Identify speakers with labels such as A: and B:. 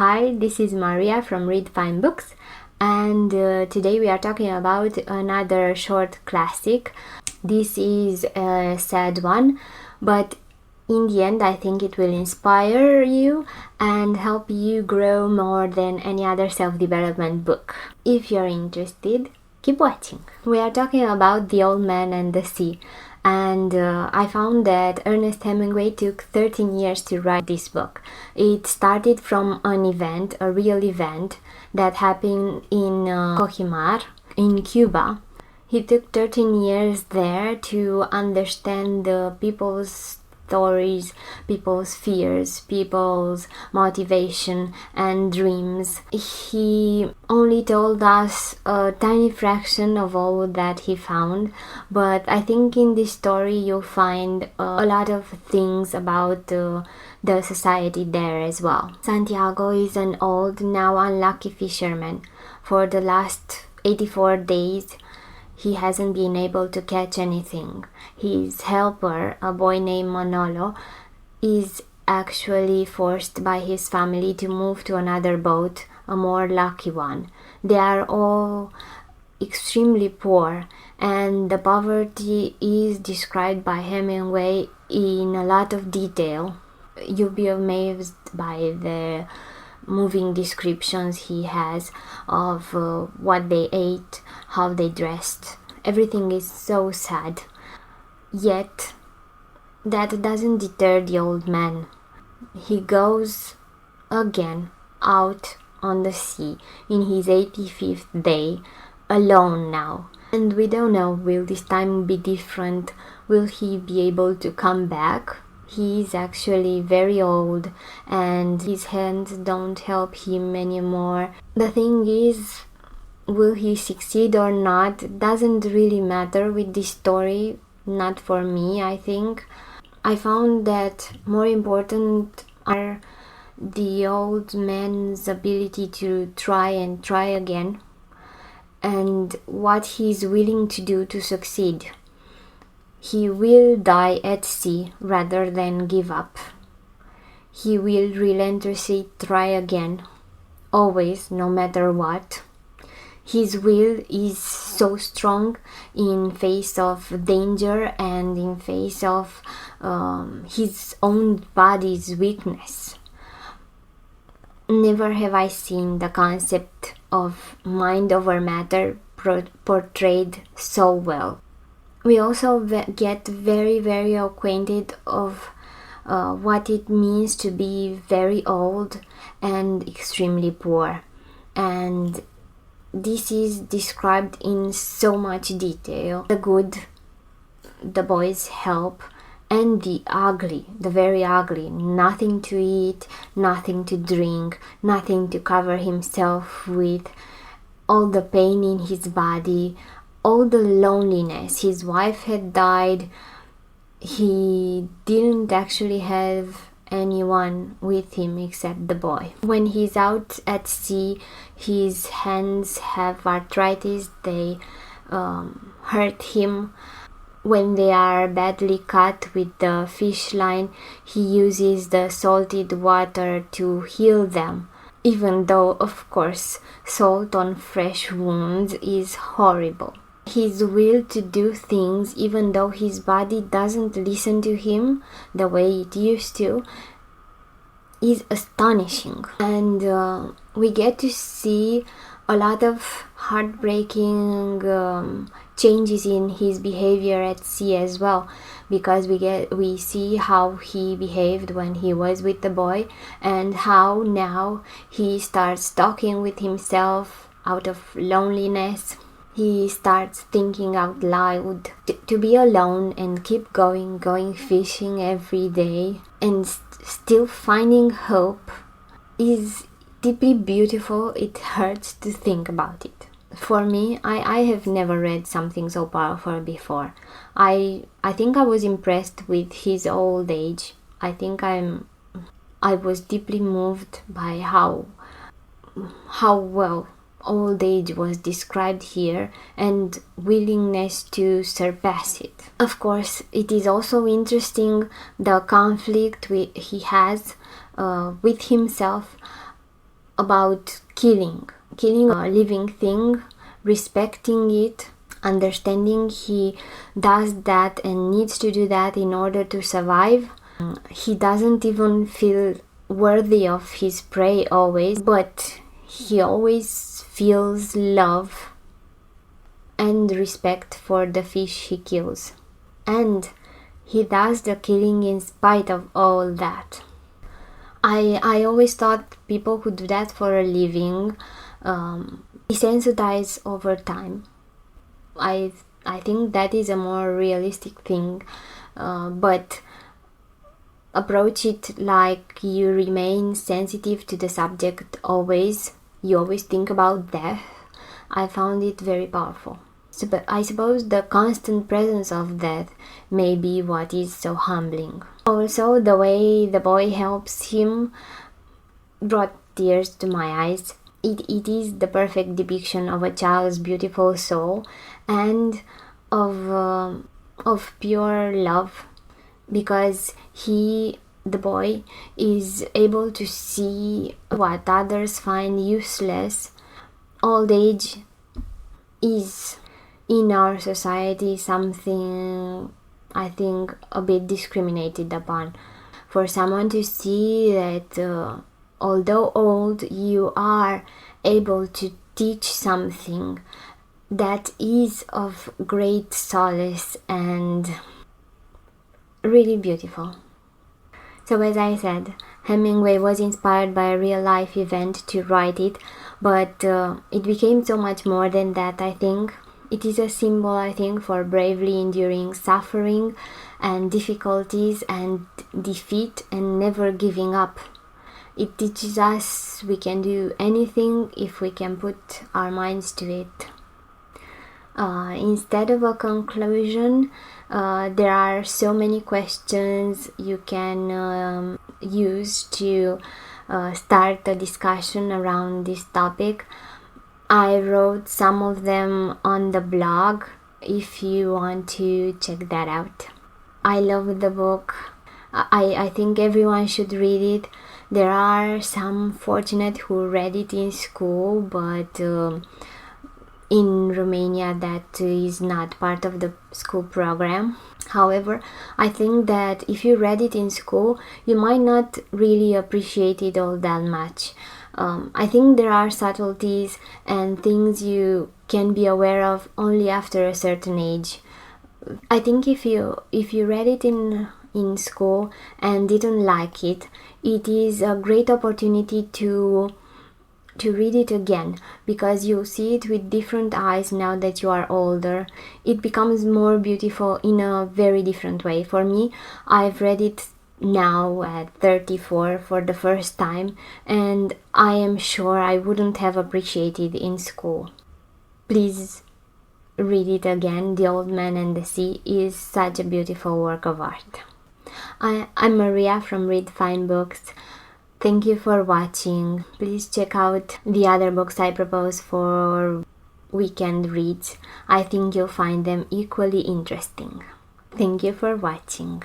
A: Hi, this is Maria from Read Fine Books, and today we are talking about another short classic. This is a sad one, but in the end I think it will inspire you and help you grow more than any other self-development book. If you're interested, keep watching. We are talking about The Old Man and the Sea, and I found that Ernest Hemingway took 13 years to write this book. It started from an event, a real event, that happened in Cojimar, in Cuba. He took 13 years there to understand the people's stories, people's fears, people's motivation and dreams. He only told us a tiny fraction of all that he found, but I think in this story you'll find a lot of things about the society there as well. Santiago is an old, now unlucky fisherman. For the last 84 days he hasn't been able to catch anything. His helper, a boy named Manolo, is actually forced by his family to move to another boat, a more lucky one. They are all extremely poor, and the poverty is described by Hemingway in a lot of detail. You'll be amazed by the moving descriptions he has of what they ate, how they dressed. Everything is so sad. Yet that doesn't deter the old man. He goes again out on the sea in his 85th day, alone now. And we don't know, will this time be different? Will he be able to come back? He is actually very old and his hands don't help him anymore. The thing is, will he succeed or not doesn't really matter with this story. Not for me, I think. I found that more important are the old man's ability to try and try again, and what he's willing to do to succeed. He will die at sea rather than give up. He will relentlessly try again, always, no matter what. His will is so strong in face of danger and in face of his own body's weakness. Never have I seen the concept of mind over matter portrayed so well. We also get very acquainted of what it means to be very old and extremely poor, and this is described in so much detail. The good, the boy's help, and the ugly, the very ugly. Nothing to eat, nothing to drink, nothing to cover himself with, all the pain in his body, all the loneliness. His wife had died. He didn't actually have anyone with him except the boy. When he's out at sea, his hands have arthritis. They hurt him. When they are badly cut with the fish line, he uses the salted water to heal them. Even though, of course, salt on fresh wounds is horrible. His will to do things, even though his body doesn't listen to him the way it used to, is astonishing. And we get to see a lot of heartbreaking changes in his behavior at sea as well, because we see how he behaved when he was with the boy and how now he starts talking with himself out of loneliness. He starts thinking out loud. To be alone and keep going fishing every day and still finding hope is deeply beautiful. It hurts to think about it. For me, I have never read something so powerful before. I think I was impressed with his old age. I think I was deeply moved by how well old age was described here and willingness to surpass it. Of course, it is also interesting the conflict he has with himself about killing a living thing, respecting it, understanding he does that and needs to do that in order to survive. He doesn't even feel worthy of his prey always, but he always feels love and respect for the fish he kills. And he does the killing in spite of all that. I always thought people who do that for a living desensitize over time. I think that is a more realistic thing, but approach it like you remain sensitive to the subject always. You always think about death. I found it very powerful. So, but I suppose the constant presence of death may be what is so humbling. Also, the way the boy helps him brought tears to my eyes. It is the perfect depiction of a child's beautiful soul and of pure love, because the boy is able to see what others find useless. Old age is in our society something I think a bit discriminated upon. For someone to see that although old, you are able to teach something that is of great solace and really beautiful. So as I said, Hemingway was inspired by a real life event to write it, but it became so much more than that, I think. It is a symbol, I think, for bravely enduring suffering and difficulties and defeat and never giving up. It teaches us we can do anything if we can put our minds to it. Instead of a conclusion, there are so many questions you can use to start a discussion around this topic. I wrote some of them on the blog if you want to check that out. I love the book. I think everyone should read it. There are some fortunate who read it in school, but in Romania that is not part of the school program. However, I think that if you read it in school, you might not really appreciate it all that much. I think there are subtleties and things you can be aware of only after a certain age. I think if you read it in school and didn't like it, it is a great opportunity to read it again, because you see it with different eyes now that you are older. It becomes more beautiful in a very different way. For me, I've read it now at 34 for the first time, and I am sure I wouldn't have appreciated in school. Please read it again. The Old Man and the Sea is such a beautiful work of art. I'm Maria from Read Fine Books. Thank you for watching. Please check out the other books I propose for weekend reads. I think you'll find them equally interesting. Thank you for watching.